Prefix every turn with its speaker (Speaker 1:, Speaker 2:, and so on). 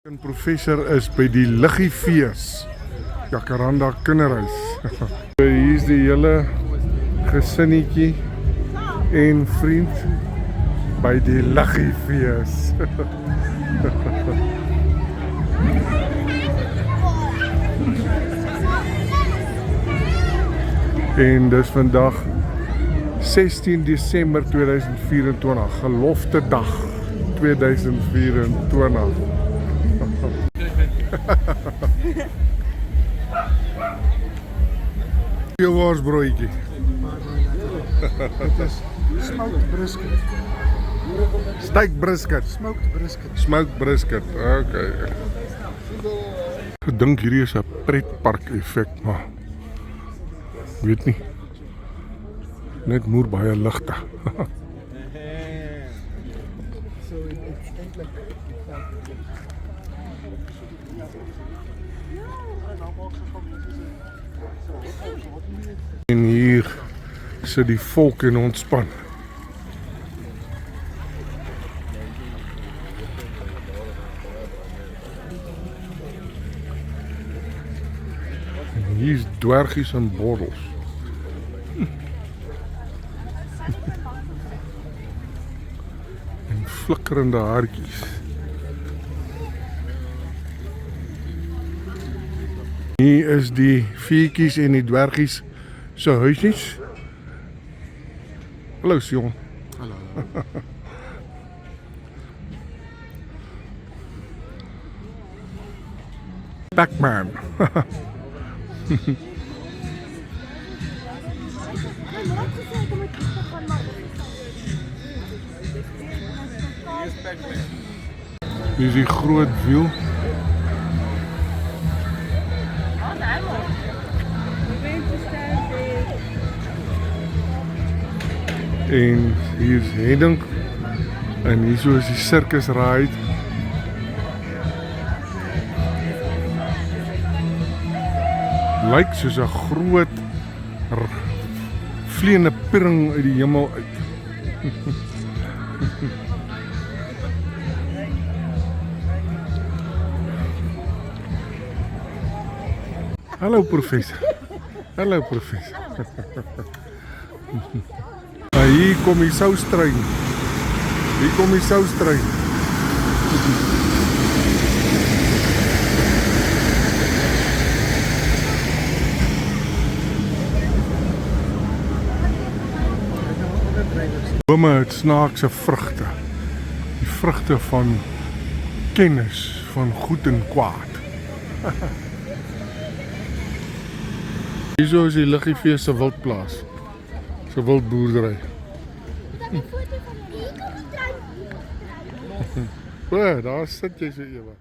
Speaker 1: Een professor is by die Liggiefees, Jacaranda Kinderhuis. Hier is die hele gesinnetjie en vriend by die Liggiefees. En dis vandag 16 Desember 2024, gelofte dag 2024. Peulworstbroodjie.
Speaker 2: Dit is smoked brisket.
Speaker 1: Steak brisket.
Speaker 2: Smoked brisket.
Speaker 1: Smoked brisket. Okay. Ek dink hierdie is 'n pretpark effek, maar weet nie. Net moer baie ligte. En hier sit die volk en ontspan. En hier is dwergies en bordels. En flikkerende haartjies. Hier is die viertjies en die dwergies se huisies. Hallo Sion.
Speaker 2: Hallo.
Speaker 1: Pac-Man. Hier is die groot wiel. En hier is Hedding. En hier so is die circus ride. Lyk soos 'n groot vliegende piring uit die hemel uit. Hallo professor. Hallo professor. Hier kom die soustrein. Hier kom die soustrein. Bome het snaakse vrugte. Die vrugte van kennis van goed en kwaad. Hierso is die Liggiefees se wildplaas. Se wildboerdery. O, daar sit jy so ewe.